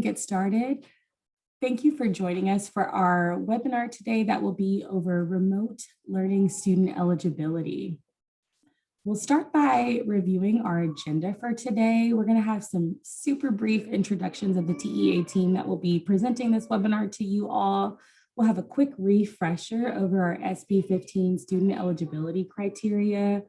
get started. Thank you for joining us for our webinar today that will be over remote learning student eligibility. We'll start by reviewing our agenda for today. We're going to have some super brief introductions of the TEA team that will be presenting this webinar to you all. We'll have a quick refresher over our SB 15 student eligibility criteria.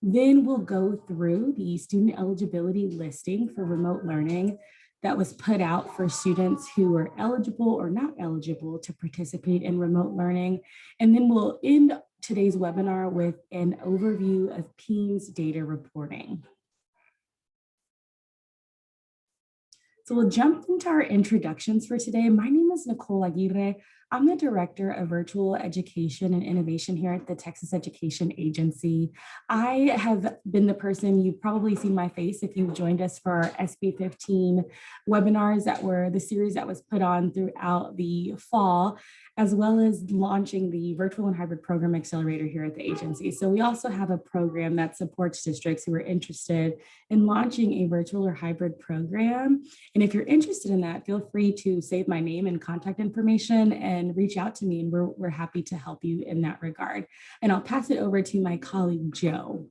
Then we'll go through the student eligibility listing for remote learning that was put out for students who are eligible or not eligible to participate in remote learning. And then we'll end today's webinar with an overview of PEIMS data reporting. So we'll jump into our introductions for today. My name is Nicole Aguirre. I'm the Director of Virtual Education and Innovation here at the Texas Education Agency. I have been the person, you've probably seen my face if you've joined us for our SB 15 webinars that were the series that was put on throughout the fall, as well as launching the Virtual and Hybrid Program Accelerator here at the agency. So we also have a program that supports districts who are interested in launching a virtual or hybrid program. And if you're interested in that, feel free to save my name and contact information and reach out to me, and we're happy to help you in that regard. And I'll pass it over to my colleague, Joe.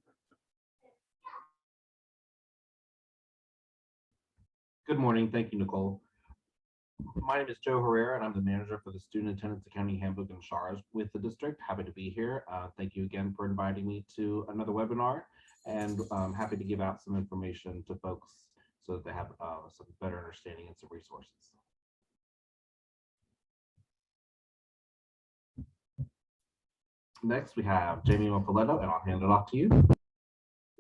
Good morning. Thank you, Nicole. My name is Joe Herrera, and I'm the manager for the Student Attendance Accounting Handbook and SHARS with the district. Happy to be here. Thank you again for inviting me to another webinar, and I'm happy to give out some information to folks so that they have some better understanding and some resources. Next, we have Jamie Muffaletto, and I'll hand it off to you.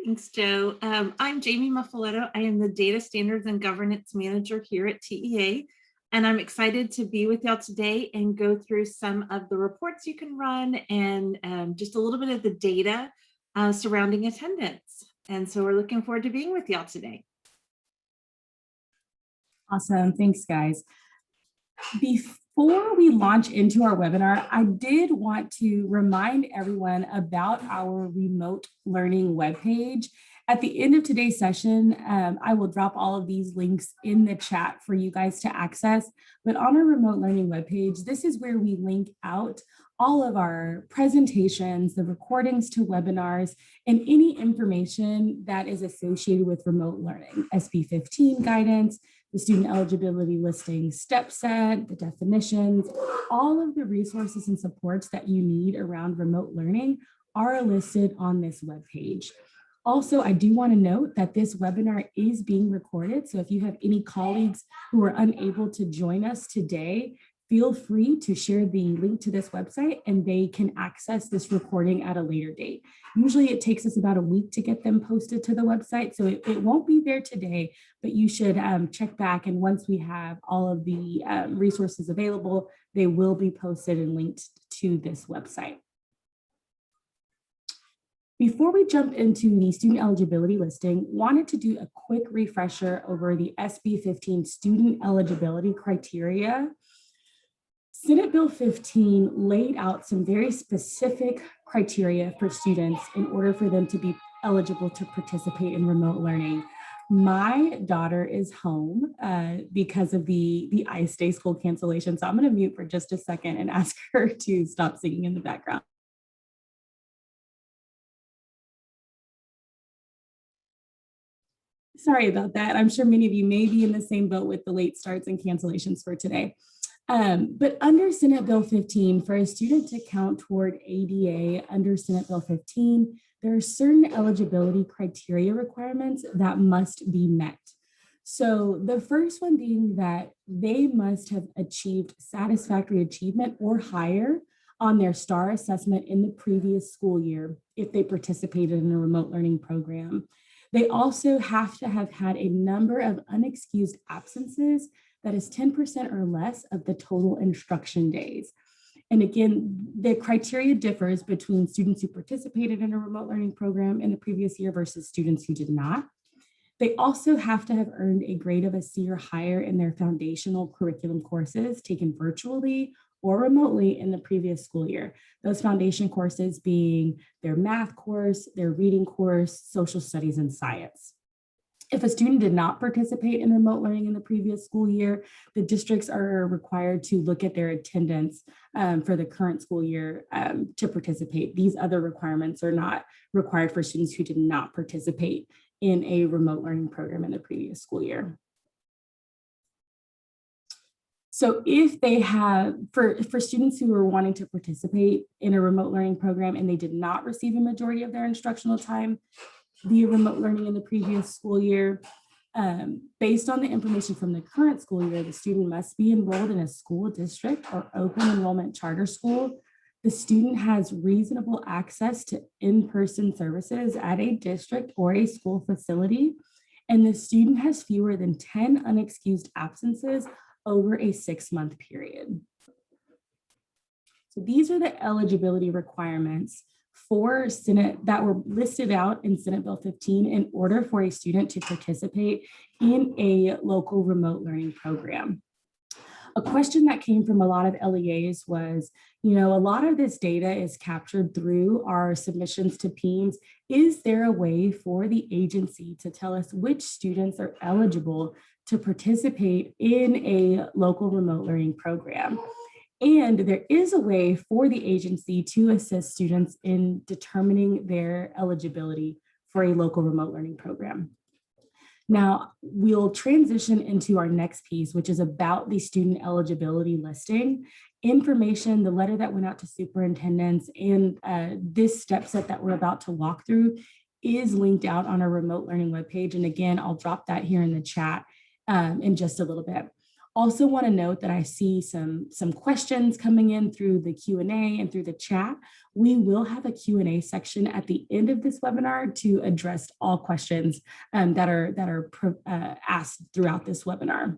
Thanks, Joe. I'm Jamie Muffaletto. I am the Data Standards and Governance Manager here at TEA, and I'm excited to be with y'all today and go through some of the reports you can run and just a little bit of the data surrounding attendance. And so we're looking forward to being with y'all today. Awesome. Thanks, guys. Before we launch into our webinar, I did want to remind everyone about our remote learning webpage. At the end of today's session, I will drop all of these links in the chat for you guys to access. But on our remote learning webpage, this is where we link out all of our presentations, the recordings to webinars, and any information that is associated with remote learning, SB 15 guidance, the student eligibility listing step set, the definitions, all of the resources and supports that you need around remote learning are listed on this webpage. Also, I do want to note that this webinar is being recorded. So if you have any colleagues who are unable to join us today, feel free to share the link to this website and they can access this recording at a later date. Usually it takes us about a week to get them posted to the website, so it won't be there today, but you should check back, and once we have all of the resources available, they will be posted and linked to this website. Before we jump into the student eligibility listing, wanted to do a quick refresher over the SB 15 student eligibility criteria. Senate Bill 15 laid out some very specific criteria for students in order for them to be eligible to participate in remote learning. My daughter is home because of the ICE Day school cancellation, so I'm going to mute for just a second and ask her to stop singing in the background. Sorry about that. I'm sure many of you may be in the same boat with the late starts and cancellations for today. But under Senate Bill 15, for a student to count toward ADA under Senate Bill 15, there are certain eligibility criteria requirements that must be met. So the first one being that they must have achieved satisfactory achievement or higher on their STAR assessment in the previous school year if they participated in a remote learning program. They also have to have had a number of unexcused absences that is 10% or less of the total instruction days. And again, the criteria differs between students who participated in a remote learning program in the previous year versus students who did not. They also have to have earned a grade of a C or higher in their foundational curriculum courses taken virtually or remotely in the previous school year. Those foundation courses being their math course, their reading course, social studies, and science. If a student did not participate in remote learning in the previous school year, the districts are required to look at their attendance for the current school year to participate. These other requirements are not required for students who did not participate in a remote learning program in the previous school year. So if they have, for students who are wanting to participate in a remote learning program and they did not receive a majority of their instructional time via remote learning in the previous school year, based on the information from the current school year, the student must be enrolled in a school district or open enrollment charter school. The student has reasonable access to in-person services at a district or a school facility, and the student has fewer than 10 unexcused absences over a 6-month period. So these are the eligibility requirements for Senate that were listed out in Senate Bill 15 in order for a student to participate in a local remote learning program. A question that came from a lot of LEAs was, a lot of this data is captured through our submissions to PEIMS. Is there a way for the agency to tell us which students are eligible to participate in a local remote learning program? And there is a way for the agency to assist students in determining their eligibility for a local remote learning program. Now, we'll transition into our next piece, which is about the student eligibility listing. Information, the letter that went out to superintendents, and this step set that we're about to walk through is linked out on our remote learning webpage. And again, I'll drop that here in the chat in just a little bit. Also want to note that I see some questions coming in through the Q&A and through the chat. We will have a Q&A section at the end of this webinar to address all questions that are asked throughout this webinar.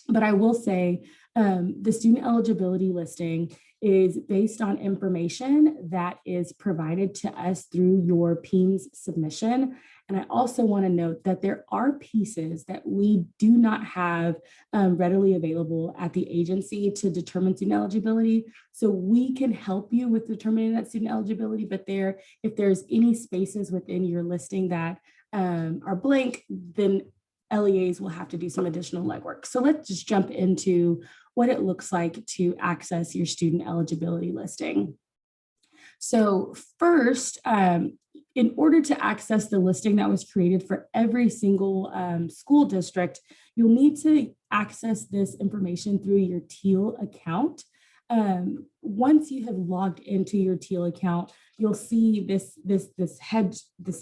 But I will say the student eligibility listing is based on information that is provided to us through your PEIMS submission. And I also want to note that there are pieces that we do not have readily available at the agency to determine student eligibility. So we can help you with determining that student eligibility, but if there's any spaces within your listing that are blank, then LEAs will have to do some additional legwork. So let's just jump into what it looks like to access your student eligibility listing. So first, in order to access the listing that was created for every single school district, you'll need to access this information through your TEAL account. Once you have logged into your TEAL account, you'll see this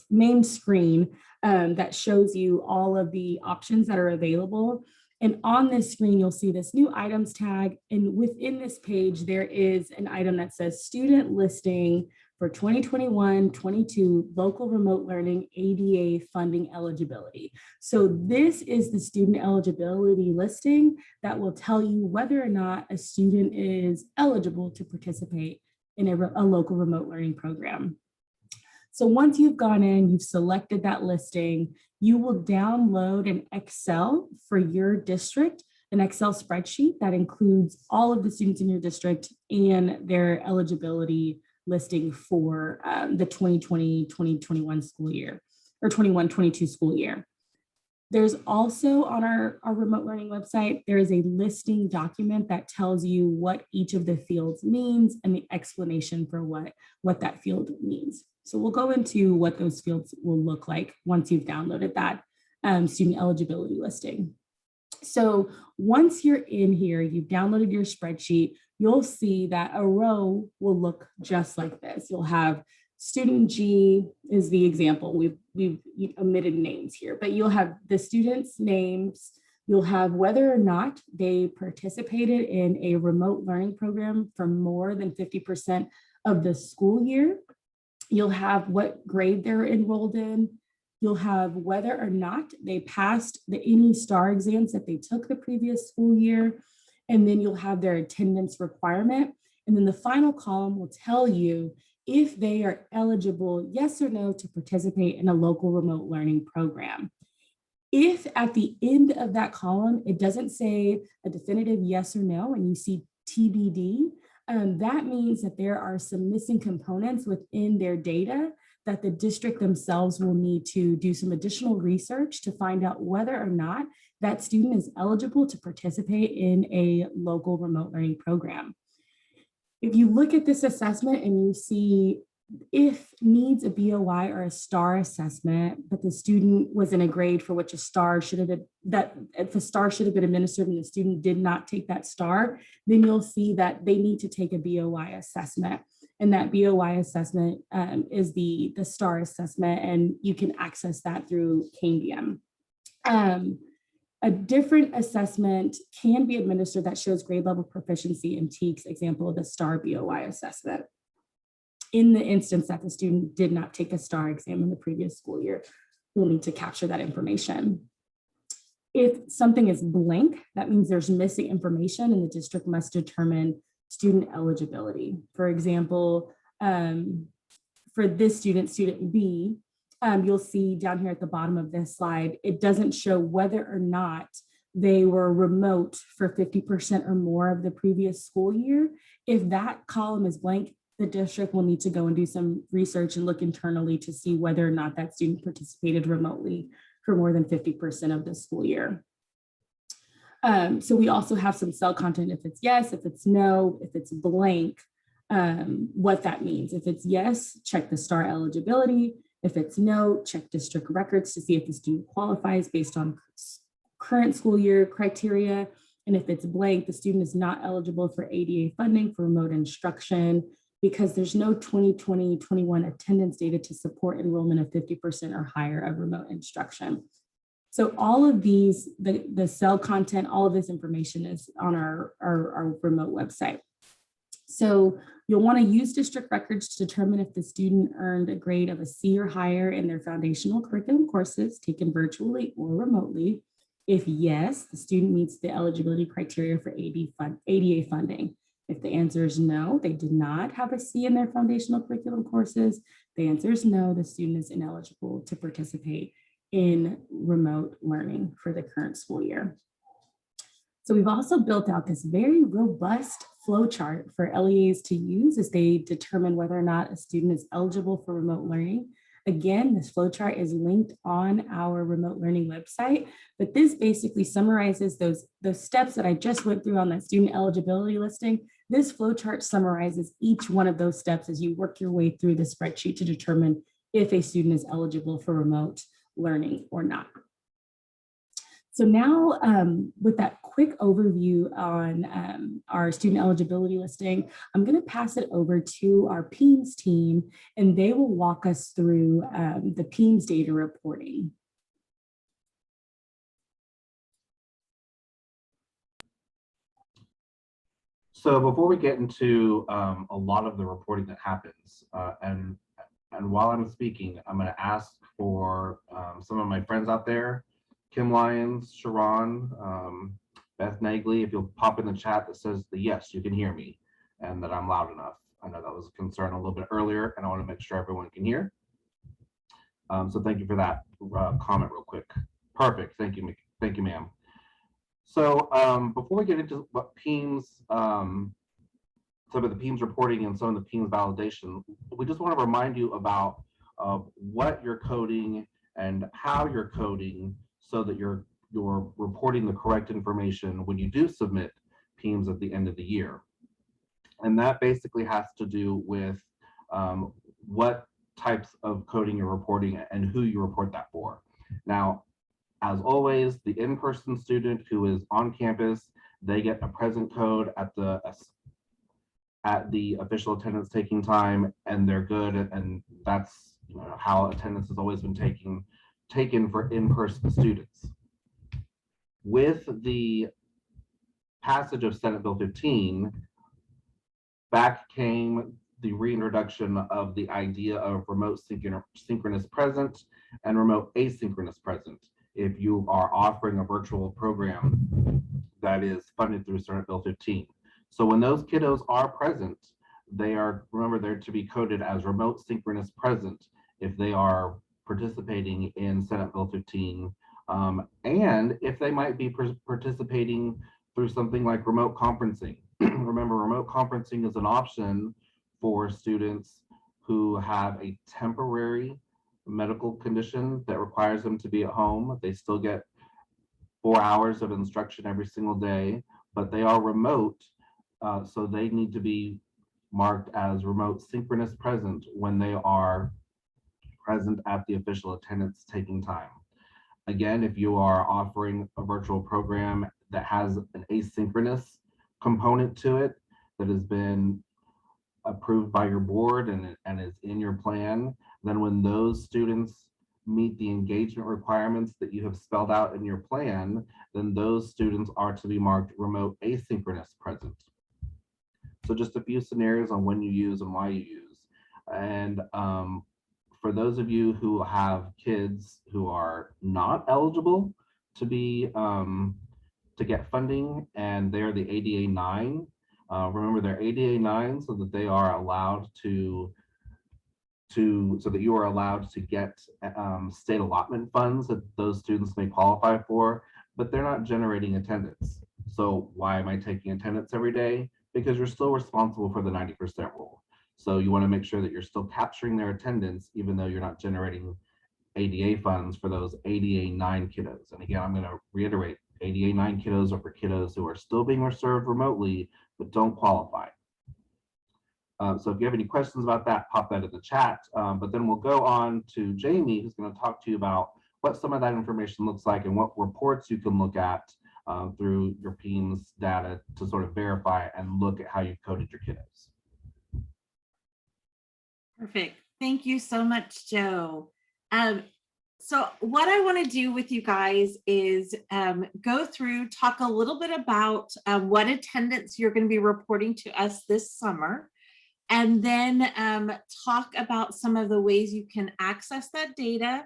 main screen that shows you all of the options that are available. And on this screen, you'll see this new items tag. And within this page, there is an item that says student listing for 2021-22 local remote learning ADA funding eligibility. So this is the student eligibility listing that will tell you whether or not a student is eligible to participate in a local remote learning program. So once you've gone in, you've selected that listing, you will download an Excel for your district, an Excel spreadsheet that includes all of the students in your district and their eligibility listing for the 2020-2021 school year, or 21-22 school year. There's also on our remote learning website, there is a listing document that tells you what each of the fields means and the explanation for what that field means. So we'll go into what those fields will look like once you've downloaded that student eligibility listing. So once you're in here, you've downloaded your spreadsheet, you'll see that a row will look just like this. You'll have student G is the example. We've omitted names here, but you'll have the students' names. You'll have whether or not they participated in a remote learning program for more than 50% of the school year. You'll have what grade they're enrolled in. You'll have whether or not they passed any STAR exams that they took the previous school year. And then you'll have their attendance requirement. And then the final column will tell you if they are eligible, yes or no, to participate in a local remote learning program. If at the end of that column, it doesn't say a definitive yes or no, and you see TBD, that means that there are some missing components within their data that the district themselves will need to do some additional research to find out whether or not that student is eligible to participate in a local remote learning program. If you look at this assessment and you see if needs a BOI or a STAR assessment, but the student was in a grade for which a STAR should have been, that if a STAR should have been administered and the student did not take that STAR, then you'll see that they need to take a BOI assessment. And that BOI assessment is the STAR assessment, and you can access that through Cambium. A different assessment can be administered that shows grade level proficiency in TEAL's example of the STAR BOI assessment. In the instance that the student did not take a STAR exam in the previous school year, we'll need to capture that information. If something is blank, that means there's missing information and the district must determine student eligibility. For example, for this student, student B, you'll see down here at the bottom of this slide, it doesn't show whether or not they were remote for 50% or more of the previous school year. If that column is blank, the district will need to go and do some research and look internally to see whether or not that student participated remotely for more than 50% of the school year. So we also have some cell content if it's yes, if it's no, if it's blank, what that means. If it's yes, check the STAR eligibility. If it's no, check district records to see if the student qualifies based on current school year criteria. And if it's blank, the student is not eligible for ADA funding for remote instruction because there's no 2020-21 attendance data to support enrollment of 50% or higher of remote instruction. So all of these, the cell content, all of this information is on our remote website. So you'll want to use district records to determine if the student earned a grade of a C or higher in their foundational curriculum courses taken virtually or remotely. If yes, the student meets the eligibility criteria for ADA funding. If the answer is no, they did not have a C in their foundational curriculum courses, the answer is no, the student is ineligible to participate in remote learning for the current school year. So we've also built out this very robust flow chart for LEAs to use as they determine whether or not a student is eligible for remote learning. Again, this flow chart is linked on our remote learning website, but this basically summarizes those steps that I just went through on that student eligibility listing. This flow chart summarizes each one of those steps as you work your way through the spreadsheet to determine if a student is eligible for remote learning or not. So now with that quick overview on our student eligibility listing, I'm going to pass it over to our PEIMS team, and they will walk us through the PEIMS data reporting. So before we get into a lot of the reporting that happens, and while I'm speaking, I'm going to ask for some of my friends out there, Kim Lyons, Sharon, Beth Nagley, if you'll pop in the chat that says the yes, you can hear me and that I'm loud enough. I know that was a concern a little bit earlier, and I want to make sure everyone can hear. So thank you for that comment real quick. Perfect. Thank you, ma'am. So before we get into what PEIMS, some of the PEIMS reporting and some of the PEIMS validation, we just want to remind you about what you're coding and how you're coding so that you're reporting the correct information when you do submit PEIMS at the end of the year. And that basically has to do with what types of coding you're reporting and who you report that for. Now, as always, the in-person student who is on campus, they get a present code at the official attendance taking time, and they're good. And that's how attendance has always been taken for in-person students. With the passage of Senate Bill 15, back came the reintroduction of the idea of remote synchronous present and remote asynchronous present if you are offering a virtual program that is funded through Senate Bill 15. So when those kiddos are present, remember, they're to be coded as remote synchronous present if they are participating in Senate Bill 15, and if they might be participating through something like remote conferencing. Remember, remote conferencing is an option for students who have a temporary medical condition that requires them to be at home. They still get 4 hours of instruction every single day, but they are remote, so they need to be marked as remote synchronous present when they are present at the official attendance taking time. Again, if you are offering a virtual program that has an asynchronous component to it that has been approved by your board and is in your plan, then when those students meet the engagement requirements that you have spelled out in your plan, then those students are to be marked remote asynchronous present. So just a few scenarios on when you use and why you use. And for those of you who have kids who are not eligible to be to get funding and they're the ADA 9, remember they're ADA 9 so that they are allowed so that you are allowed to get state allotment funds that those students may qualify for, but they're not generating attendance. So why am I taking attendance every day? Because you're still responsible for the 90% rule. So you want to make sure that you're still capturing their attendance, even though you're not generating ADA funds for those ADA 9 kiddos. And again, I'm going to reiterate, ADA 9 kiddos are for kiddos who are still being served remotely, but don't qualify. So if you have any questions about that, pop that in the chat. But then we'll go on to Jamie, who's going to talk to you about what some of that information looks like and what reports you can look at through your PEIMS data to sort of verify and look at how you've coded your kiddos. Perfect. Thank you so much, Joe. So what I want to do with you guys is go through, talk a little bit about what attendance you're going to be reporting to us this summer, and then talk about some of the ways you can access that data,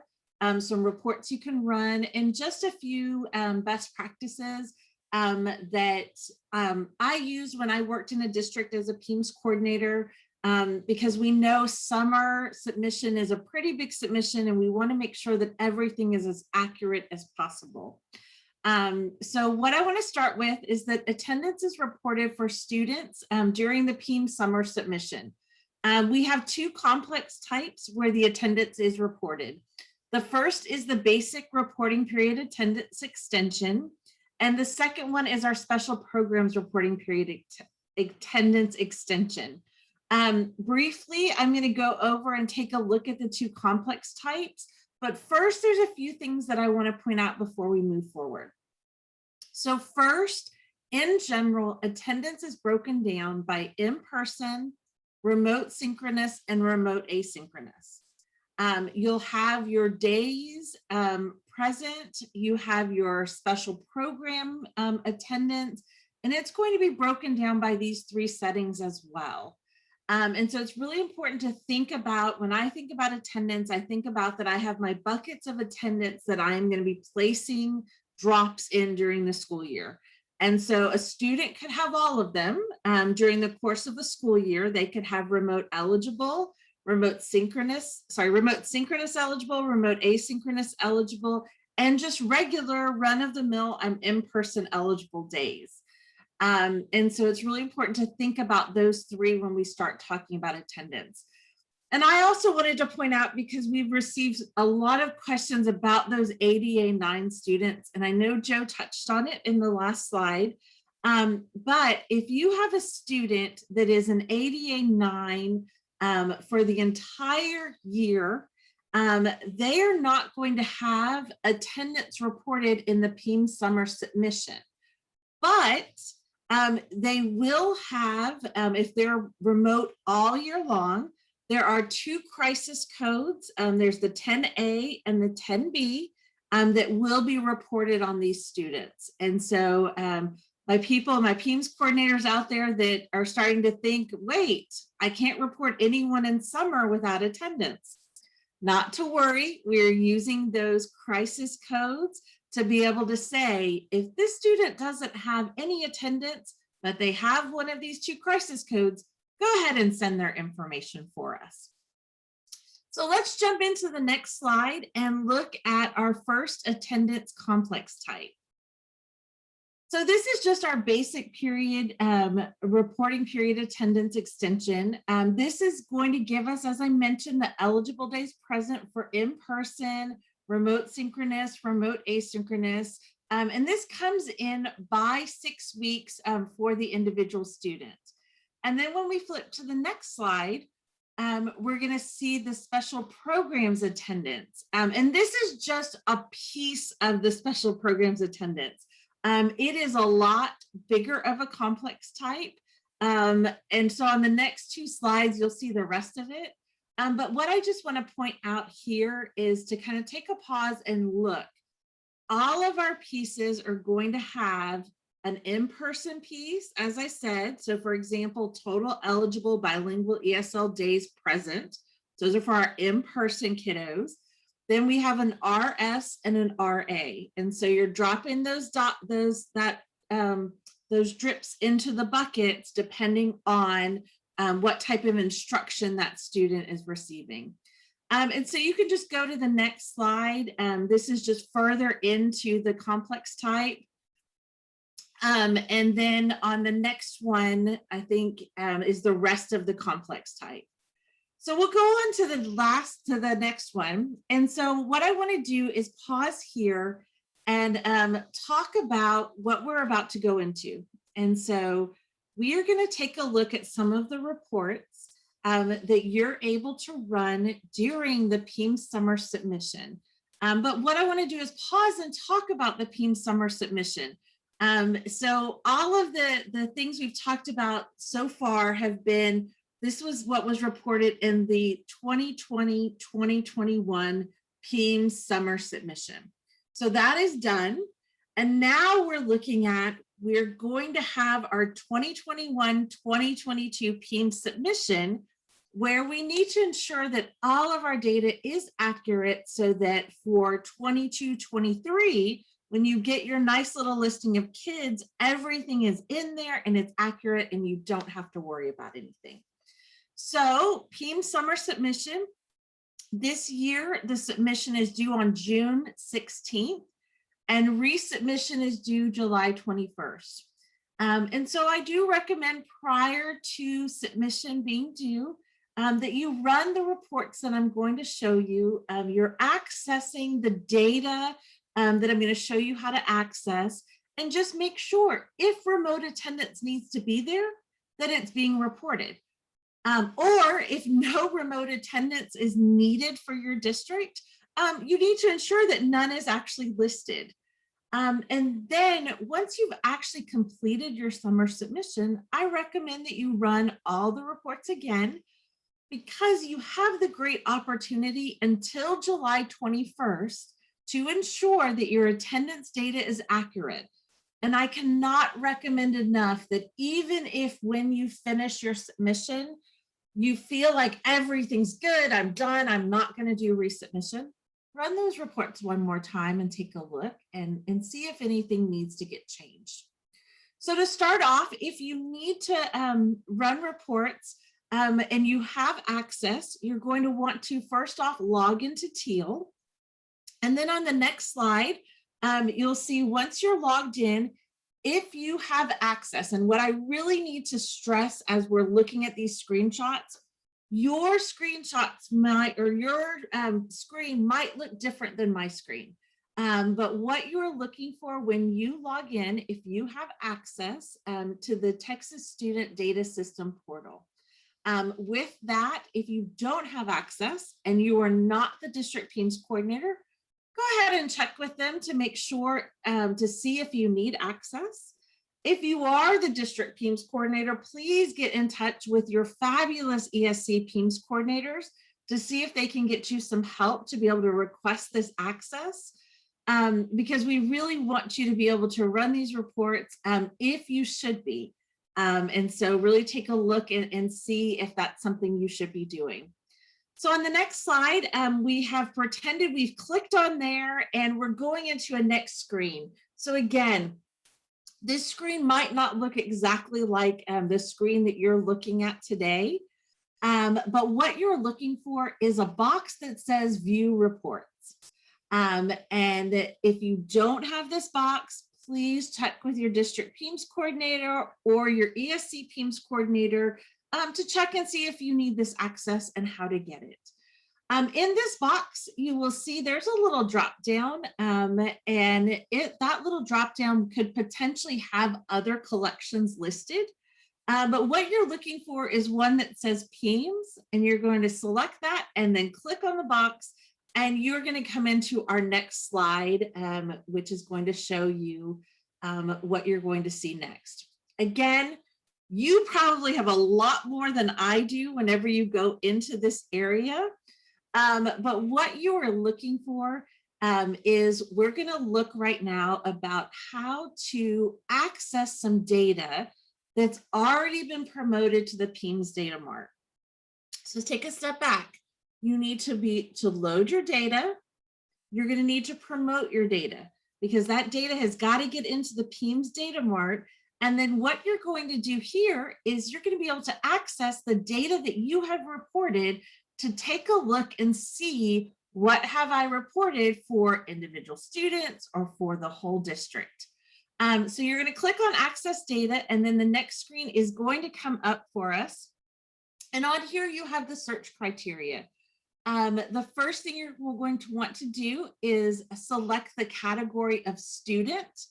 some reports you can run, and just a few best practices that I used when I worked in a district as a PEIMS coordinator, because we know summer submission is a pretty big submission and we want to make sure that everything is as accurate as possible. So what I want to start with is that attendance is reported for students during the PEIMS summer submission. We have two complex types where the attendance is reported. The first is the basic reporting period attendance extension, and the second one is our special programs reporting period attendance extension. Briefly, I'm going to go over and take a look at the two complex types, but first there's a few things that I want to point out before we move forward. So first, in general, attendance is broken down by in-person, remote synchronous, and remote asynchronous. You'll have your days present, you have your special program attendance, and it's going to be broken down by these three settings as well. And so it's really important to think about, when I think about attendance, I think about that I have my buckets of attendance that I'm going to be placing drops in during the school year. And so a student could have all of them during the course of the school year. They could have remote eligible, remote synchronous eligible, remote asynchronous eligible, and just regular run-of-the-mill in-person eligible days. And so it's really important to think about those three when we start talking about attendance. And I also wanted to point out, because we've received a lot of questions about those ADA 9 students, and I know Joe touched on it in the last slide, but if you have a student that is an ADA 9 for the entire year, they are not going to have attendance reported in the PEIMS summer submission, but they will have, if they're remote all year long, there are two crisis codes. There's the 10A and the 10B that will be reported on these students. And so my PEIMS coordinators out there that are starting to think, wait, I can't report anyone in summer without attendance. Not to worry, we're using those crisis codes to be able to say, if this student doesn't have any attendance, but they have one of these two crisis codes, go ahead and send their information for us. So let's jump into the next slide and look at our first attendance complex type. So this is just our basic period, reporting period attendance extension. This is going to give us, as I mentioned, the eligible days present for in-person, remote synchronous, remote asynchronous. And this comes in by 6 weeks for the individual student. And then when we flip to the next slide, we're going to see the special programs attendance. And this is just a piece of the special programs attendance. It is a lot bigger of a complex type. And so on the next 2 slides, you'll see the rest of it. But what I just want to point out here is to kind of take a pause and look. All of our pieces are going to have an in-person piece, as I said. So for example, total eligible bilingual ESL days present. Those are for our in-person kiddos. Then we have an RS and an RA. And so you're dropping those drips into the buckets depending on what type of instruction that student is receiving. And so you can just go to the next slide. This is just further into the complex type. And then on the next one, I think is the rest of the complex type. So we'll go on to the next one. And so what I want to do is pause here and talk about what we're about to go into. And so we are going to take a look at some of the reports that you're able to run during the PEIMS summer submission. But what I want to do is pause and talk about the PEIMS summer submission. So all of the things we've talked about so far have been, this was what was reported in the 2020-2021 PEIMS summer submission. So that is done. And now we're looking at, we're going to have our 2021-2022 PEIMS submission, where we need to ensure that all of our data is accurate so that for 22-23, when you get your nice little listing of kids, everything is in there and it's accurate and you don't have to worry about anything. So PEIMS summer submission, this year, the submission is due on June 16th and resubmission is due July 21st. And so I do recommend prior to submission being due that you run the reports that I'm going to show you. You're accessing the data that I'm going to show you how to access, and just make sure if remote attendance needs to be there, that it's being reported. Or if no remote attendance is needed for your district, you need to ensure that none is actually listed. And then once you've actually completed your summer submission, I recommend that you run all the reports again, because you have the great opportunity until July 21st to ensure that your attendance data is accurate. And I cannot recommend enough that even if when you finish your submission, you feel like everything's good, I'm done, I'm not going to do resubmission, run those reports one more time and take a look and see if anything needs to get changed. So to start off, if you need to run reports and you have access, you're going to want to first off log into TEAL. And then on the next slide, you'll see once you're logged in, if you have access, and what I really need to stress as we're looking at these screenshots, your screenshots might, or your screen might look different than my screen. But what you're looking for when you log in, if you have access to the Texas Student Data System portal. With that, if you don't have access and you are not the district PEIMS coordinator, go ahead and check with them to make sure to see if you need access. If you are the district PEIMS coordinator, please get in touch with your fabulous ESC PEIMS coordinators to see if they can get you some help to be able to request this access, because we really want you to be able to run these reports if you should be. And so really take a look and see if that's something you should be doing. So on the next slide, we have pretended we've clicked on there and we're going into a next screen. So again, this screen might not look exactly like the screen that you're looking at today, but what you're looking for is a box that says view reports. And if you don't have this box, please check with your district PEIMS coordinator or your ESC PEIMS coordinator to check and see if you need this access and how to get it. In this box, you will see there's a little drop down, and that little drop down could potentially have other collections listed. But what you're looking for is one that says PEIMS, and you're going to select that and then click on the box, and you're going to come into our next slide, which is going to show you what you're going to see next. Again, you probably have a lot more than I do whenever you go into this area. But what you are looking for is we're going to look right now about how to access some data that's already been promoted to the PEIMS data mart. So take a step back. You need to load your data. You're going to need to promote your data because that data has got to get into the PEIMS data mart. And then what you're going to do here is you're going to be able to access the data that you have reported to take a look and see what have I reported for individual students or for the whole district. So you're going to click on access data, and then the next screen is going to come up for us. And on here you have the search criteria. The first thing you're going to want to do is select the category of student,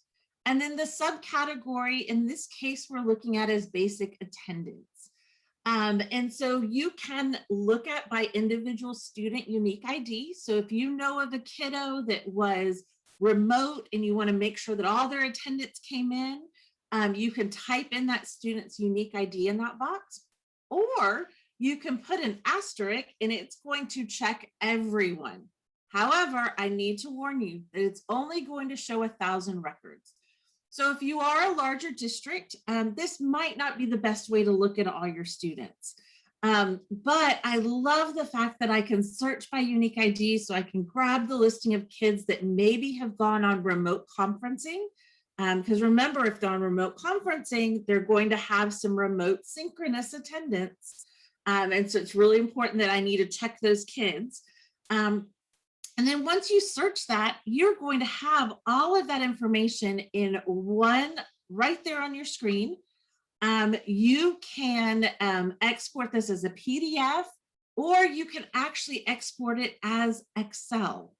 and then the subcategory, in this case, we're looking at as basic attendance. And so you can look at by individual student unique ID. So if you know of a kiddo that was remote and you want to make sure that all their attendance came in, you can type in that student's unique ID in that box, or you can put an asterisk and it's going to check everyone. However, I need to warn you that it's only going to show 1,000 records. So if you are a larger district, this might not be the best way to look at all your students. But I love the fact that I can search by unique ID, so I can grab the listing of kids that maybe have gone on remote conferencing. Because remember, if they're on remote conferencing, they're going to have some remote synchronous attendance. And so it's really important that I need to check those kids. And then once you search that, you're going to have all of that information in one right there on your screen. You can export this as a PDF, or you can actually export it as Excel.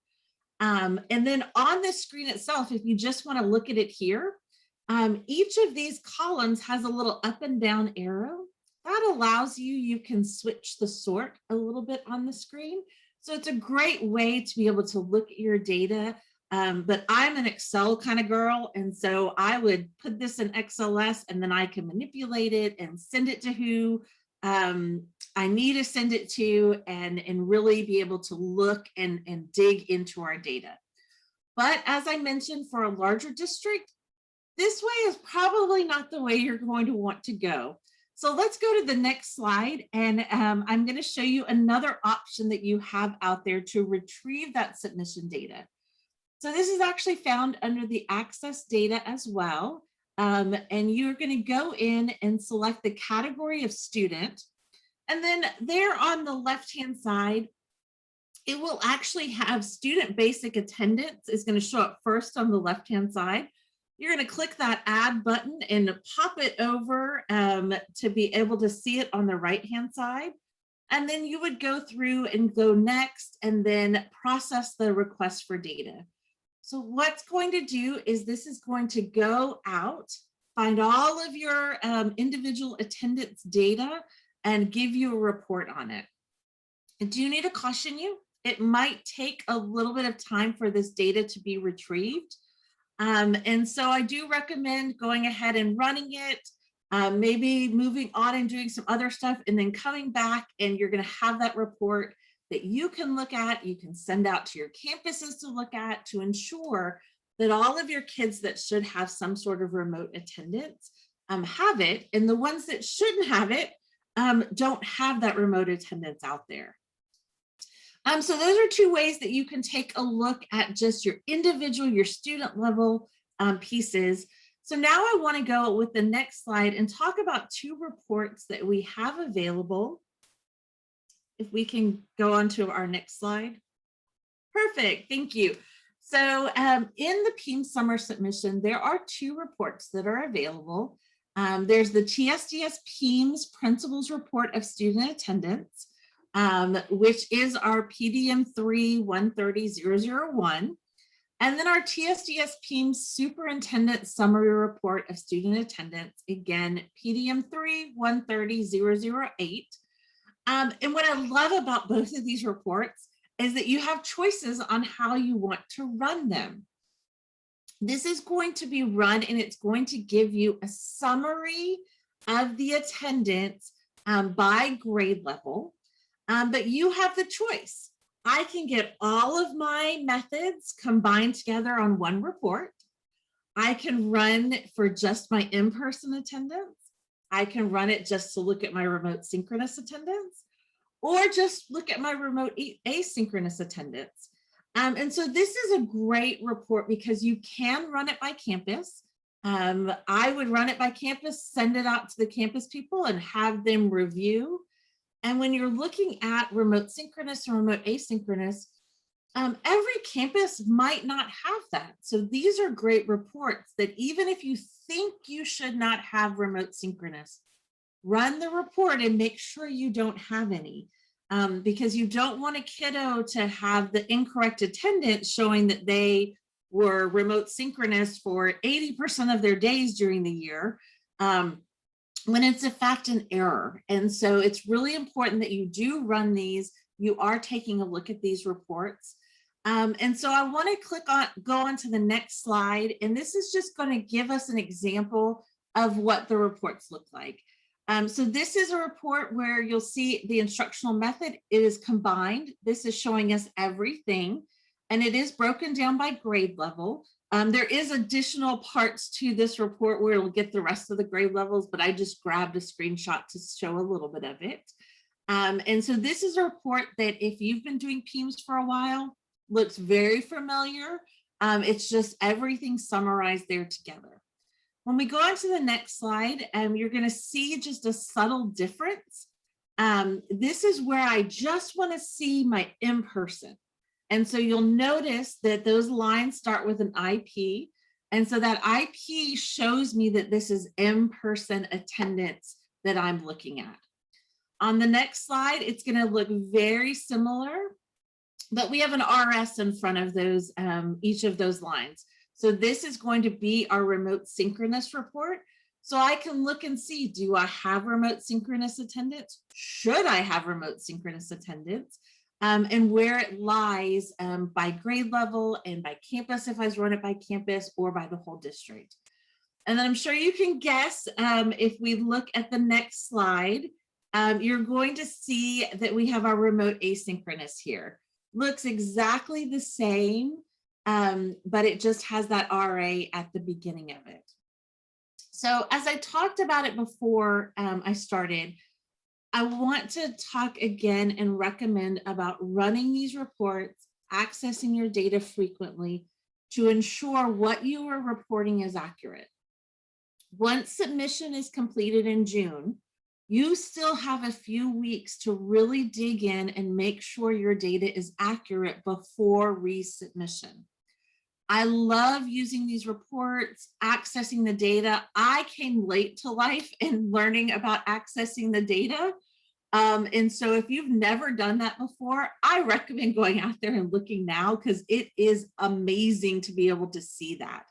And then on the screen itself, if you just want to look at it here, each of these columns has a little up and down arrow. That allows you can switch the sort a little bit on the screen. So it's a great way to be able to look at your data. But I'm an Excel kind of girl, and so I would put this in XLS, and then I can manipulate it and send it to who I need to send it to, and really be able to look and dig into our data. But as I mentioned, for a larger district, this way is probably not the way you're going to want to go. So let's go to the next slide, and I'm going to show you another option that you have out there to retrieve that submission data. So this is actually found under the access data as well. And you're going to go in and select the category of student. And then there on the left-hand side, it will actually have student basic attendance is going to show up first on the left-hand side. You're going to click that add button and pop it over to be able to see it on the right-hand side. And then you would go through and go next and then process the request for data. So what's going to do is this is going to go out, find all of your individual attendance data and give you a report on it. I do need to caution you, it might take a little bit of time for this data to be retrieved. And so I do recommend going ahead and running it, maybe moving on and doing some other stuff and then coming back, and you're going to have that report that you can look at, you can send out to your campuses to look at to ensure that all of your kids that should have some sort of remote attendance have it, and the ones that shouldn't have it don't have that remote attendance out there. So those are two ways that you can take a look at just your individual, your student level pieces. So now I want to go with the next slide and talk about two reports that we have available. If we can go on to our next slide. Perfect, thank you. So in the PEIMS summer submission, there are 2 reports that are available. There's the TSDS PEIMS Principals Report of Student Attendance, which is our PDM 3-130-001. And then our TSDS PEIMS Superintendent Summary Report of Student Attendance, again, PDM 3-130-008. And what I love about both of these reports is that you have choices on how you want to run them. This is going to be run and it's going to give you a summary of the attendance by grade level, but you have the choice. I can get all of my methods combined together on one report. I can run for just my in-person attendance. I can run it just to look at my remote synchronous attendance, or just look at my remote asynchronous attendance. And so this is a great report because you can run it by campus. I would run it by campus, send it out to the campus people and have them review. And when you're looking at remote synchronous and remote asynchronous, every campus might not have that. So these are great reports that even if you think you should not have remote synchronous, run the report and make sure you don't have any, because you don't want a kiddo to have the incorrect attendance showing that they were remote synchronous for 80% of their days during the year, when it's in fact an error. And so it's really important that you do run these. You are taking a look at these reports. And so I want to go on to the next slide. And this is just going to give us an example of what the reports look like. So this is a report where you'll see the instructional method is combined. This is showing us everything, and it is broken down by grade level. There is additional parts to this report where it'll get the rest of the grade levels, but I just grabbed a screenshot to show a little bit of it. And so this is a report that if you've been doing PEIMS for a while, looks very familiar. It's just everything summarized there together. When we go on to the next slide, you're going to see just a subtle difference. This is where I just want to see my in-person. And so you'll notice that those lines start with an IP. And so that IP shows me that this is in-person attendance that I'm looking at. On the next slide, it's going to look very similar, but we have an RS in front of those, each of those lines. So this is going to be our remote synchronous report. So I can look and see, do I have remote synchronous attendance? Should I have remote synchronous attendance? And where it lies by grade level and by campus, if I run it by campus, or by the whole district. And then I'm sure you can guess, if we look at the next slide, you're going to see that we have our remote asynchronous here. Looks exactly the same, but it just has that RA at the beginning of it. So as I talked about it before I started, I want to talk again and recommend about running these reports, accessing your data frequently to ensure what you are reporting is accurate. Once submission is completed in June, you still have a few weeks to really dig in and make sure your data is accurate before resubmission. I love using these reports, accessing the data. I came late to life in learning about accessing the data. And so if you've never done that before, I recommend going out there and looking now, because it is amazing to be able to see that.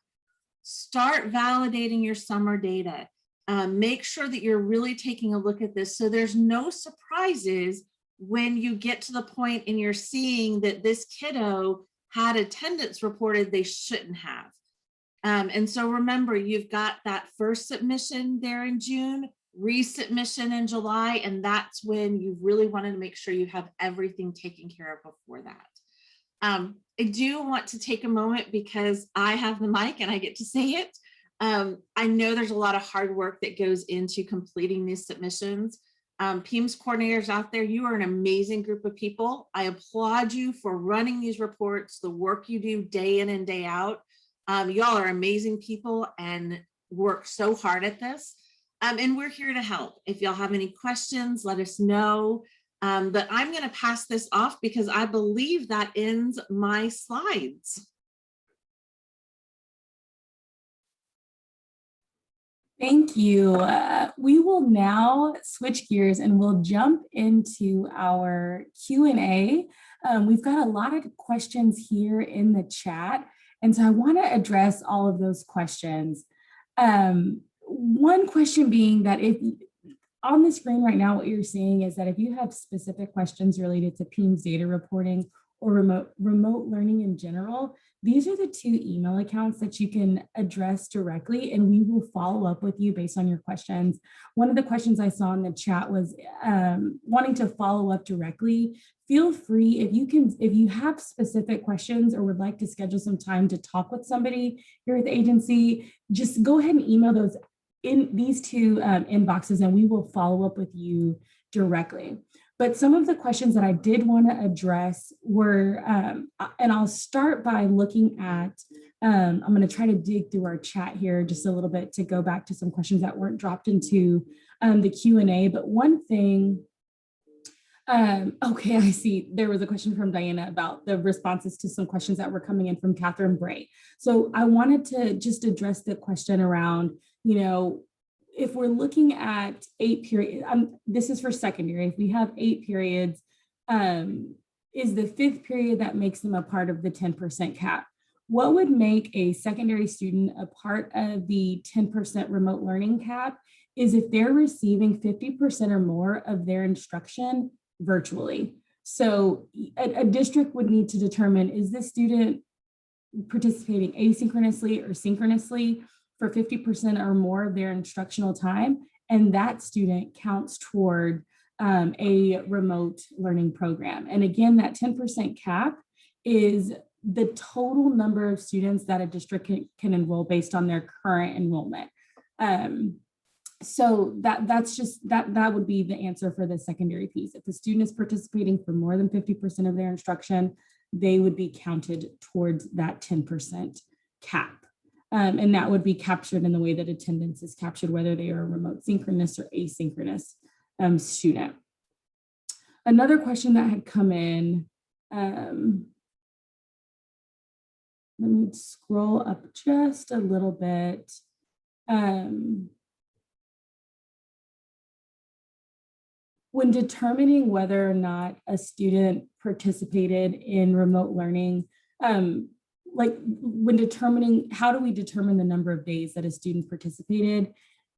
Start validating your summer data. Make sure that you're really taking a look at this so there's no surprises when you get to the point and you're seeing that this kiddo had attendance reported they shouldn't have. And so remember, you've got that first submission there in June, resubmission in July, and that's when you really wanted to make sure you have everything taken care of before that. I do want to take a moment because I have the mic and I get to say it. I know there's a lot of hard work that goes into completing these submissions. PEIMS coordinators out there, you are an amazing group of people. I applaud you for running these reports, the work you do day in and day out. Y'all are amazing people and work so hard at this. And we're here to help. If y'all have any questions, let us know. But I'm going to pass this off because I believe that ends my slides. Thank you. We will now switch gears and we'll jump into our Q&A. We've got a lot of questions here in the chat, and so I want to address all of those questions. One question being that if on the screen right now, what you're seeing is that if you have specific questions related to PEIMS data reporting or remote learning in general, these are the 2 email accounts that you can address directly, and we will follow up with you based on your questions. One of the questions I saw in the chat was wanting to follow up directly. Feel free, if you have specific questions or would like to schedule some time to talk with somebody here at the agency, just go ahead and email those in these 2 inboxes, and we will follow up with you directly. But some of the questions that I did want to address were, and I'll start by looking at, I'm going to try to dig through our chat here just a little bit to go back to some questions that weren't dropped into the Q&A. But one thing, okay, I see there was a question from Diana about the responses to some questions that were coming in from Catherine Bray. So I wanted to just address the question around, if we're looking at 8 periods, this is for secondary, if we have 8 periods, is the 5th period that makes them a part of the 10% cap? What would make a secondary student a part of the 10% remote learning cap is if they're receiving 50% or more of their instruction virtually. So a district would need to determine, is this student participating asynchronously or synchronously for 50% or more of their instructional time, and that student counts toward a remote learning program. And again, that 10% cap is the total number of students that a district can enroll based on their current enrollment. So that would be the answer for the secondary piece. If the student is participating for more than 50% of their instruction, they would be counted towards that 10% cap. And that would be captured in the way that attendance is captured, whether they are a remote synchronous or asynchronous student. Another question that had come in, let me scroll up just a little bit. When determining whether or not a student participated in remote learning, like when determining, how do we determine the number of days that a student participated,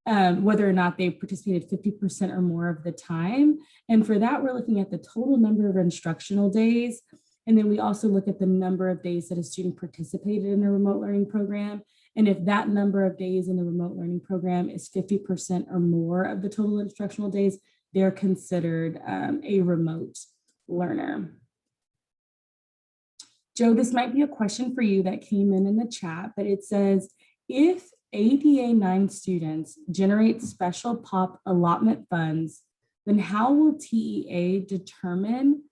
whether or not they participated 50% or more of the time? And for that, we're looking at the total number of instructional days. And then we also look at the number of days that a student participated in a remote learning program. And if that number of days in the remote learning program is 50% or more of the total instructional days, they're considered a remote learner. Joe, this might be a question for you that came in the chat, but it says, if ADA 9 students generate special POP allotment funds, then how will TEA determine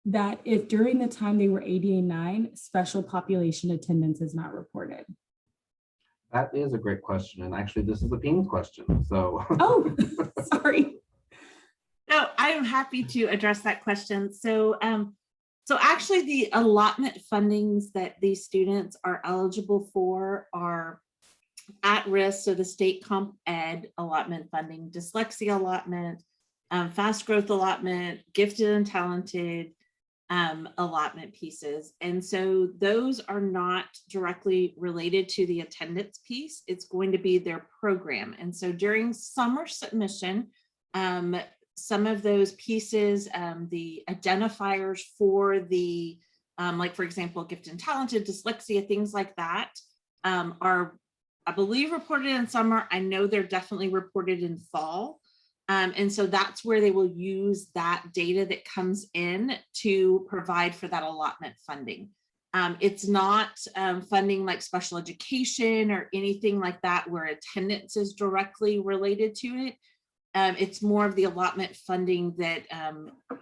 that if during the time they were ADA 9, special population attendance is not reported? That is a great question. And actually, this is a PEIMS question. So, oh, sorry. No, I'm happy to address that question. So actually the allotment fundings that these students are eligible for are at risk. So the state comp ed allotment funding, dyslexia allotment, fast growth allotment, gifted and talented allotment pieces. And so those are not directly related to the attendance piece. It's going to be their program. And so during summer submission, some of those pieces, the identifiers for the, like for example, gifted and talented, dyslexia, things like that are, I believe, reported in summer. I know they're definitely reported in fall. And so that's where they will use that data that comes in to provide for that allotment funding. It's not funding like special education or anything like that where attendance is directly related to it. It's more of the allotment funding that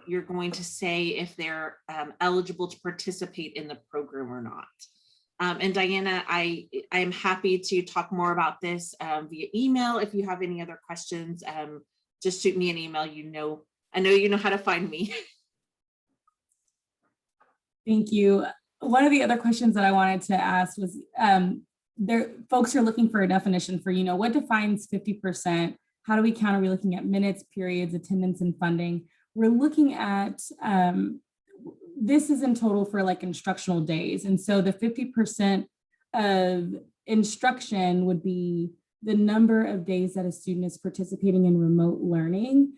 you're going to say if they're eligible to participate in the program or not. And Diana, I am happy to talk more about this via email. If you have any other questions, just shoot me an email. I know you know how to find me. Thank you. One of the other questions that I wanted to ask was, folks are looking for a definition for, what defines 50%? How do we count? Are we looking at minutes, periods, attendance, and funding? We're looking at, this is in total for like instructional days. And so the 50% of instruction would be the number of days that a student is participating in remote learning.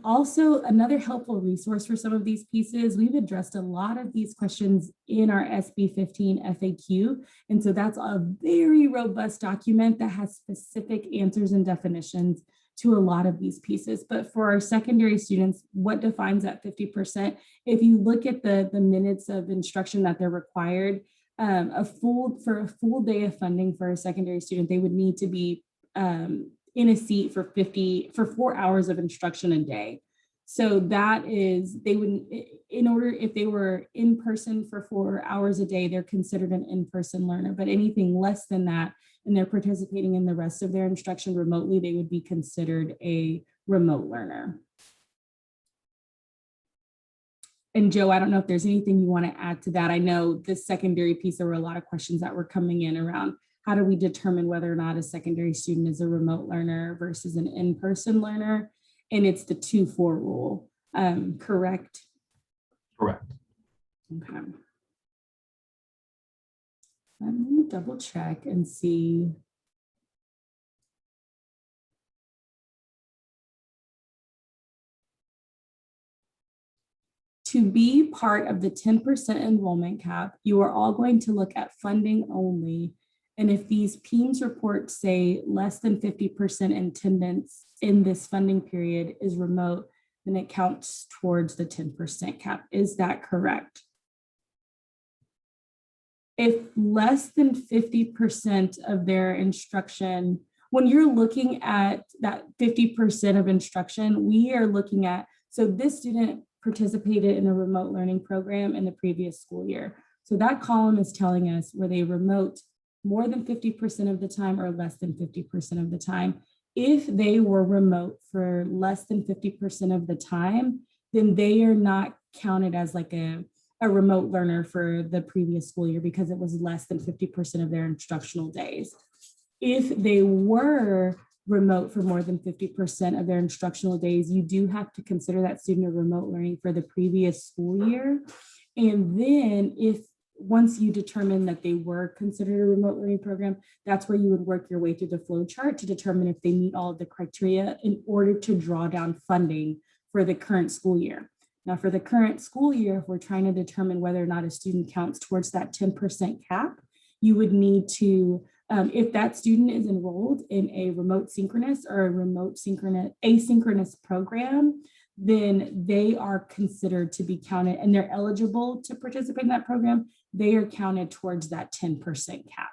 Also, another helpful resource for some of these pieces, we've addressed a lot of these questions in our SB 15 FAQ. And so that's a very robust document that has specific answers and definitions to a lot of these pieces. But for our secondary students, what defines that 50%? If you look at the minutes of instruction that they're required, for a full day of funding for a secondary student, they would need to be in a seat for 4 hours of instruction a day. So that is, they would, if they were in person for 4 hours a day, they're considered an in-person learner, but anything less than that, and they're participating in the rest of their instruction remotely, they would be considered a remote learner. And Joe, I don't know if there's anything you want to add to that. I know this secondary piece, there were a lot of questions that were coming in around how do we determine whether or not a secondary student is a remote learner versus an in-person learner? And it's the 2-4 rule, correct? Correct. Okay. Let me double check and see. To be part of the 10% enrollment cap, you are all going to look at funding only. And if these PEIMS reports say less than 50% attendance in this funding period is remote, then it counts towards the 10% cap. Is that correct? If less than 50% of their instruction, when you're looking at that 50% of instruction, we are looking at, so this student participated in a remote learning program in the previous school year. So that column is telling us were they remote more than 50% of the time or less than 50% of the time. If they were remote for less than 50% of the time, then they are not counted as like a remote learner for the previous school year because it was less than 50% of their instructional days. If they were remote for more than 50% of their instructional days, you do have to consider that student a remote learning for the previous school year. And then once you determine that they were considered a remote learning program, that's where you would work your way through the flow chart to determine if they meet all of the criteria in order to draw down funding for the current school year. Now, for the current school year, if we're trying to determine whether or not a student counts towards that 10% cap, you would need to, if that student is enrolled in a remote synchronous or a remote asynchronous program, then they are considered to be counted and they're eligible to participate in that program. They are counted towards that 10% cap.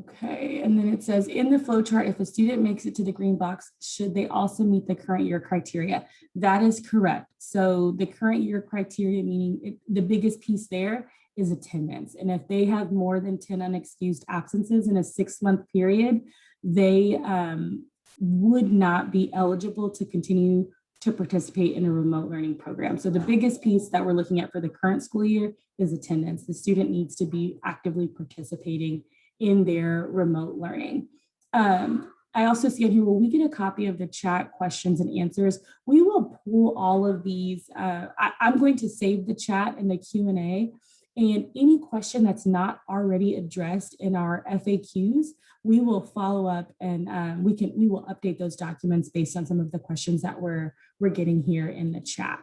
Okay, and then it says in the flow chart, if a student makes it to the green box, should they also meet the current year criteria? That is correct. So the current year criteria, meaning the biggest piece there is attendance. And if they have more than 10 unexcused absences in a 6-month period, they would not be eligible to continue to participate in a remote learning program. So the biggest piece that we're looking at for the current school year is attendance. The student needs to be actively participating in their remote learning. I also see on here, will we get a copy of the chat questions and answers? We will pull all of these. I'm going to save the chat and the Q&A, and any question that's not already addressed in our FAQs, we will follow up and we will update those documents based on some of the questions that we're getting here in the chat.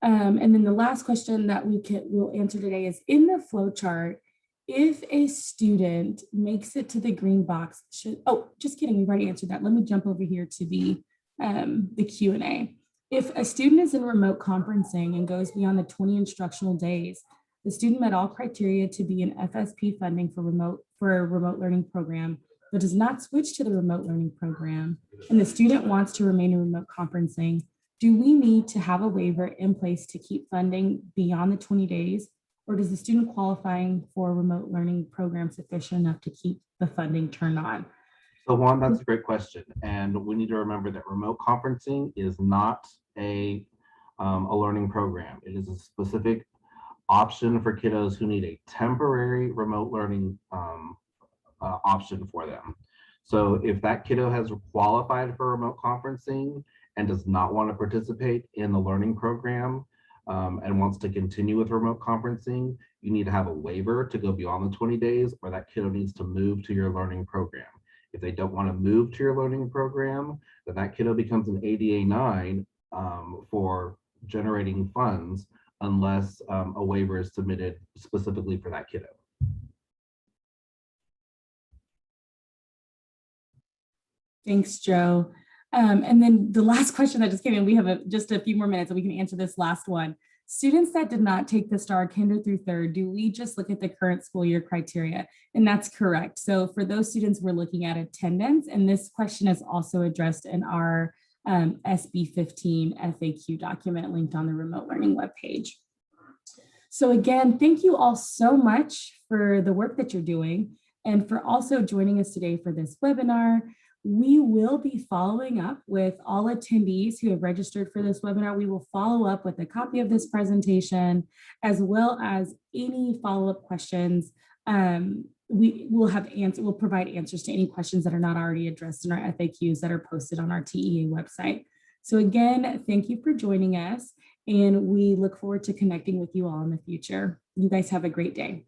And then the last question that we'll answer today is in the flow chart. If a student makes it to the green box, just kidding, we've already answered that. Let me jump over here to the Q&A. If a student is in remote conferencing and goes beyond the 20 instructional days, the student met all criteria to be in FSP funding for a remote learning program, but does not switch to the remote learning program, and the student wants to remain in remote conferencing, do we need to have a waiver in place to keep funding beyond the 20 days? Or does the student qualifying for a remote learning program sufficient enough to keep the funding turned on? So Juan, that's a great question. And we need to remember that remote conferencing is not a a learning program. It is a specific option for kiddos who need a temporary remote learning option for them. So if that kiddo has qualified for remote conferencing and does not want to participate in the learning program and wants to continue with remote conferencing, you need to have a waiver to go beyond the 20 days, or that kiddo needs to move to your learning program. If they don't want to move to your learning program, then that kiddo becomes an ADA 9 for generating funds unless a waiver is submitted specifically for that kiddo. Thanks, Joe. And then the last question that just came in, we have just a few more minutes and we can answer this last one. Students that did not take the STAR kinder through third, do we just look at the current school year criteria? And that's correct. So for those students, we're looking at attendance. And this question is also addressed in our SB 15 FAQ document linked on the remote learning webpage. So again, thank you all so much for the work that you're doing and for also joining us today for this webinar. We will be following up with all attendees who have registered for this webinar. We will follow up with a copy of this presentation, as well as any follow-up questions. We'll provide answers to any questions that are not already addressed in our FAQs that are posted on our TEA website. So again, thank you for joining us, and we look forward to connecting with you all in the future. You guys have a great day.